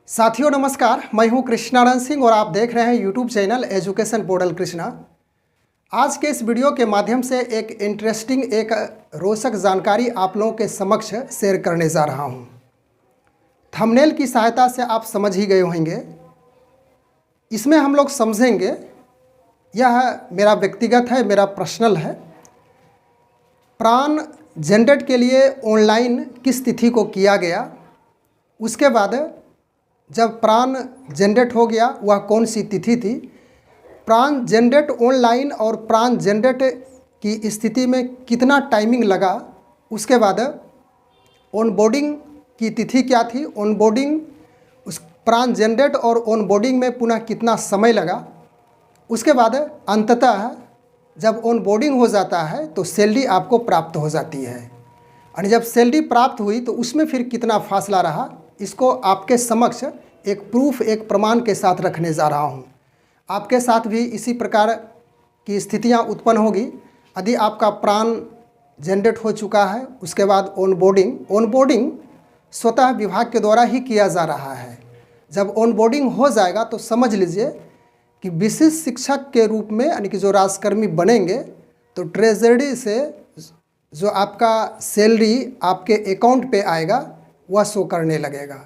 साथियों नमस्कार, मैं हूं कृष्णानंद सिंह और आप देख रहे हैं YouTube channel education portal Krishna. आज के इस वीडियो के माध्यम से एक इंटरेस्टिंग एक रोचक जानकारी आप लोगों के समक्ष शेयर करने जा रहा हूं। थंबनेल की सहायता से आप समझ ही गए होंगे। इसमें हम लोग समझेंगे, यह मेरा व्यक्तिगत है, मेरा पर्सनल है। प्राण जनरेट के लिए ऑनलाइन किस तिथि को किया गया, उसके बाद जब प्राण जनरेट हो गया वह कौन सी तिथि थी, प्राण जनरेट ऑनलाइन और प्राण जनरेट की स्थिति में कितना टाइमिंग लगा, उसके बाद ऑनबोर्डिंग की तिथि क्या थी, ऑनबोर्डिंग उस प्राण जनरेट और ऑनबोर्डिंग में पुनः कितना समय लगा, उसके बाद अंततः जब ऑनबोर्डिंग हो जाता है तो सैलरी आपको प्राप्त हो जाती है। और जब सैलरी प्राप्त हुई तो उसमें फिर कितना फासला रहा, इसको आपके समक्ष एक प्रूफ, एक प्रमाण के साथ रखने जा रहा हूँ। आपके साथ भी इसी प्रकार की स्थितियाँ उत्पन्न होगी। यदि आपका प्राण जनरेट हो चुका है, उसके बाद ऑनबोर्डिंग स्वतः विभाग के द्वारा ही किया जा रहा है। जब ऑनबोर्डिंग हो जाएगा तो समझ लीजिए कि विशिष्ट शिक्षक के रूप में, यानी कि जो राजकर्मी बनेंगे, तो ट्रेजरी से जो आपका सैलरी आपके अकाउंट पे आएगा वह शो करने लगेगा।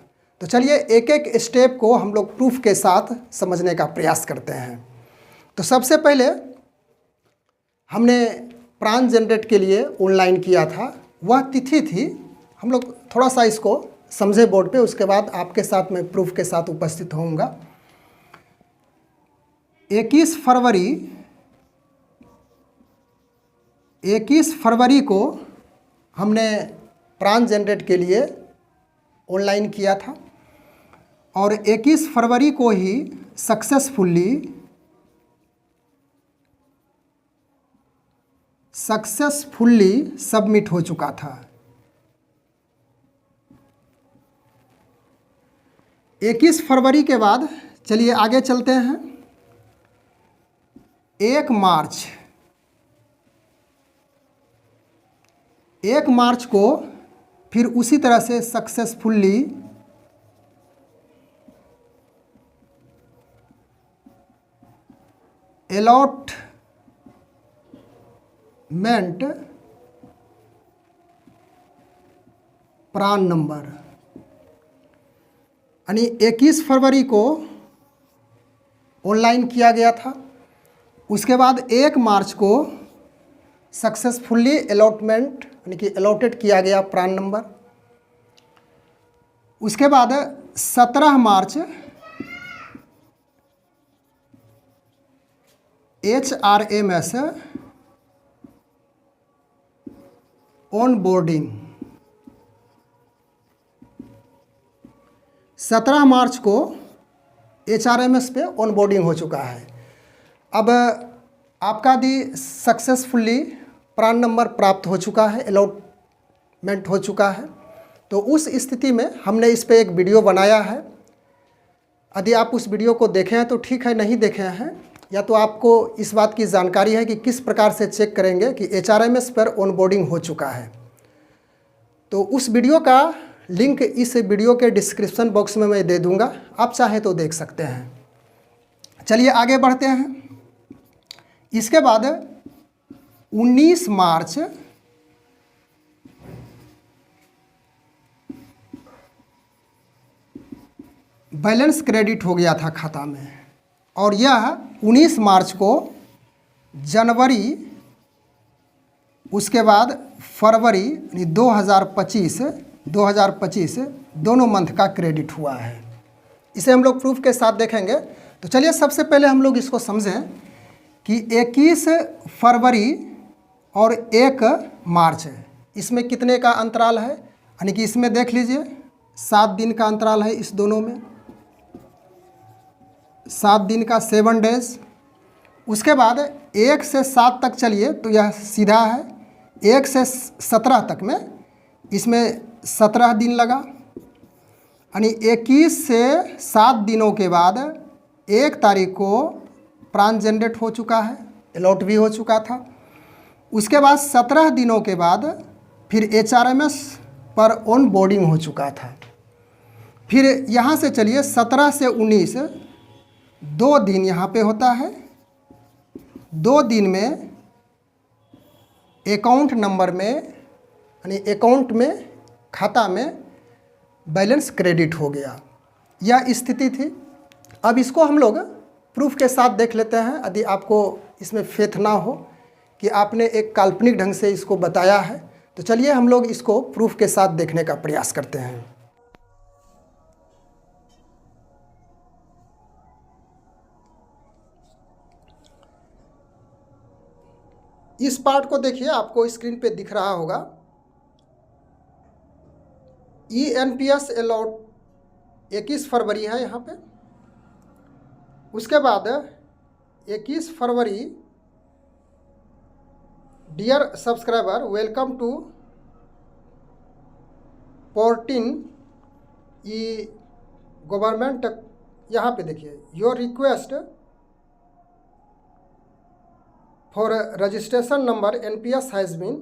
तो चलिए एक एक स्टेप को हम लोग प्रूफ के साथ समझने का प्रयास करते हैं। तो सबसे पहले हमने प्राण जनरेट के लिए ऑनलाइन किया था, वह तिथि थी, हम लोग थोड़ा सा इसको समझे बोर्ड पे, उसके बाद आपके साथ मैं प्रूफ के साथ उपस्थित होऊंगा। 21 फरवरी को हमने प्राण जनरेट के लिए ऑनलाइन किया था और 21 फरवरी को ही सक्सेसफुल्ली सबमिट हो चुका था। 21 फरवरी के बाद चलिए आगे चलते हैं। 1 मार्च को फिर उसी तरह से सक्सेसफुल्ली अलॉटमेंट प्राण नंबर, यानी 21 फरवरी को ऑनलाइन किया गया था। उसके बाद 1 मार्च को सक्सेसफुल्ली अलॉटमेंट, यानी कि अलॉटेड किया गया प्राण नंबर। उसके बाद 17 मार्च HRMS ऑनबोर्डिंग, 17 मार्च को HRMS पे ऑनबोर्डिंग हो चुका है। अब आपका भी सक्सेसफुल्ली प्राण नंबर प्राप्त हो चुका है, अलॉटमेंट हो चुका है। तो उस स्थिति में हमने इस पे एक वीडियो बनाया है। यदि आप उस वीडियो को देखे हैं तो ठीक है, नहीं देखे हैं या तो आपको इस बात की जानकारी है कि किस प्रकार से चेक करेंगे कि HRMS पर ऑनबोर्डिंग हो चुका है, तो उस वीडियो का लिंक इस वीडियो के डिस्क्रिप्शन बॉक्स में मैं दे दूंगा, आप चाहे तो देख सकते हैं। चलिए आगे बढ़ते हैं। इसके बाद 19 मार्च बैलेंस क्रेडिट हो गया था खाता में, और यह 19 मार्च को जनवरी, उसके बाद फरवरी 2025 दोनों मंथ का क्रेडिट हुआ है। इसे हम लोग प्रूफ के साथ देखेंगे। तो चलिए सबसे पहले हम लोग इसको समझें कि 21 फरवरी और 1 मार्च है, इसमें कितने का अंतराल है, यानी कि इसमें देख लीजिए 7 दिन का अंतराल है। इस दोनों में 7 दिन का 7 डेज। उसके बाद 1 से 7 तक चलिए तो यह सीधा है, 1 से 17 तक में इसमें 17 दिन लगा, यानी 21 से 7 दिनों के बाद 1 तारीख को प्राण जनरेट हो चुका है, अलॉट भी हो चुका था। उसके बाद 17 दिनों के बाद फिर HRMS पर ऑन बोर्डिंग हो चुका था। फिर यहाँ से चलिए 17 से 19 2 दिन यहाँ पे होता है। 2 दिन में अकाउंट नंबर में यानी अकाउंट में खाता में बैलेंस क्रेडिट हो गया, यह स्थिति थी। अब इसको हम लोग प्रूफ के साथ देख लेते हैं, यदि आपको इसमें फेथ ना हो कि आपने एक काल्पनिक ढंग से इसको बताया है, तो चलिए हम लोग इसको प्रूफ के साथ देखने का प्रयास करते हैं। इस पार्ट को देखिए, आपको स्क्रीन पे दिख रहा होगा। ENPS अलॉट 21 फरवरी है यहाँ पे। उसके बाद 21 फरवरी, dear subscriber welcome to 14 government, यहाँ पे देखिए your request for registration number NPS has been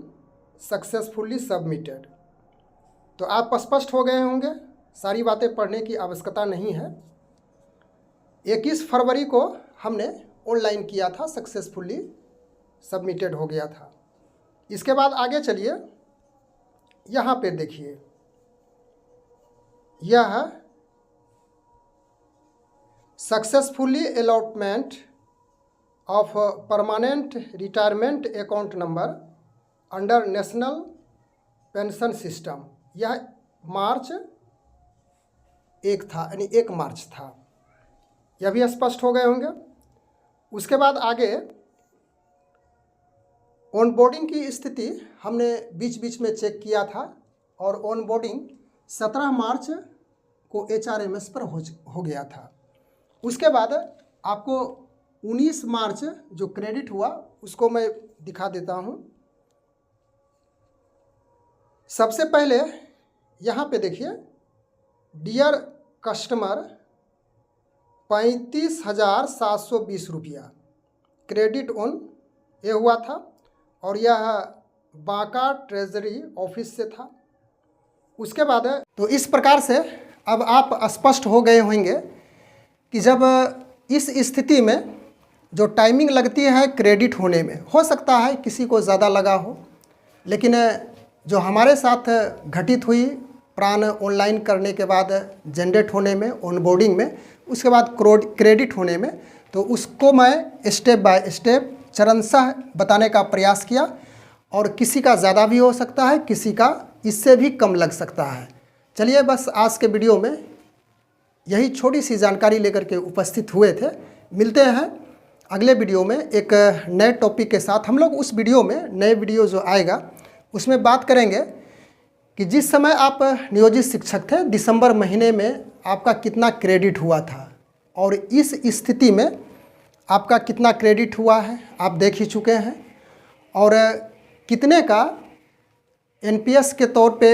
successfully submitted. तो आप स्पष्ट हो गए होंगे, सारी बातें पढ़ने की आवश्यकता नहीं है। 21 फरवरी को हमने ऑनलाइन किया था, सक्सेसफुली सबमिटेड हो गया था। इसके बाद आगे चलिए, यहाँ पे देखिए, यह successfully allotment of permanent retirement account number under national pension system, यह मार्च 1 था, यानी 1 मार्च था। यह भी स्पष्ट हो गए होंगे। उसके बाद आगे ऑनबोर्डिंग की स्थिति हमने बीच बीच में चेक किया था, और ऑनबोर्डिंग 17 मार्च को HRMS पर हो गया था। उसके बाद आपको 19 मार्च जो क्रेडिट हुआ उसको मैं दिखा देता हूँ। सबसे पहले यहाँ पे देखिए, डियर कस्टमर 35,720 रुपया क्रेडिट ऑन ये हुआ था, और यह बांका ट्रेजरी ऑफिस से था। उसके बाद तो इस प्रकार से अब आप स्पष्ट हो गए होंगे कि जब इस स्थिति में जो टाइमिंग लगती है क्रेडिट होने में, हो सकता है किसी को ज़्यादा लगा हो, लेकिन जो हमारे साथ घटित हुई प्राण ऑनलाइन करने के बाद जनरेट होने में, ऑनबोर्डिंग में, उसके बाद क्रेडिट होने में, तो उसको मैं स्टेप बाय स्टेप चरणशः बताने का प्रयास किया। और किसी का ज़्यादा भी हो सकता है, किसी का इससे भी कम लग सकता है। चलिए, बस आज के वीडियो में यही छोटी सी जानकारी लेकर के उपस्थित हुए थे। मिलते हैं अगले वीडियो में एक नए टॉपिक के साथ। हम लोग उस वीडियो में, नए वीडियो जो आएगा उसमें बात करेंगे कि जिस समय आप नियोजित शिक्षक थे, दिसंबर महीने में आपका कितना क्रेडिट हुआ था, और इस स्थिति में आपका कितना क्रेडिट हुआ है आप देख ही चुके हैं, और कितने का NPS के तौर पे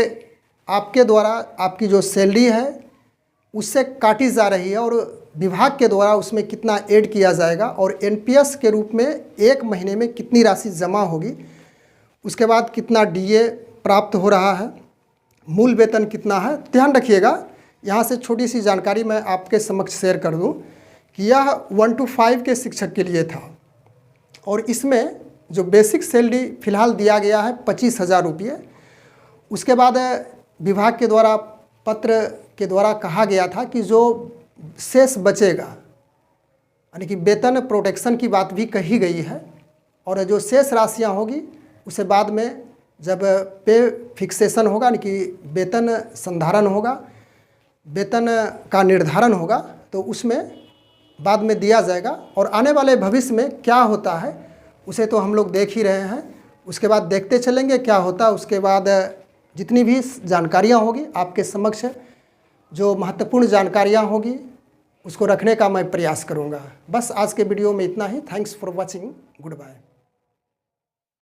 आपके द्वारा आपकी जो सैलरी है उससे काटी जा रही है, और विभाग के द्वारा उसमें कितना ऐड किया जाएगा, और NPS के रूप में 1 महीने में कितनी राशि जमा होगी, उसके बाद कितना DA प्राप्त हो रहा है, मूल वेतन कितना है। ध्यान रखिएगा, यहाँ से छोटी सी जानकारी मैं आपके समक्ष शेयर कर दूँ कि यह 1 to 5 के शिक्षक के लिए था, और इसमें जो बेसिक सैलरी फ़िलहाल दिया गया है 25,000 रुपये। उसके बाद विभाग के द्वारा पत्र के द्वारा कहा गया था कि जो शेष बचेगा, यानी कि वेतन प्रोटेक्शन की बात भी कही गई है, और जो शेष राशियाँ होगी उसे बाद में जब पे फिक्सेशन होगा, यानी कि वेतन संधारण होगा, वेतन का निर्धारण होगा, तो उसमें बाद में दिया जाएगा। और आने वाले भविष्य में क्या होता है उसे तो हम लोग देख ही रहे हैं, उसके बाद देखते चलेंगे क्या होता है। उसके बाद जितनी भी जानकारियाँ होगी आपके समक्ष, जो महत्वपूर्ण जानकारियाँ होगी उसको रखने का मैं प्रयास करूँगा। बस आज के वीडियो में इतना ही। Thanks for watching, good bye.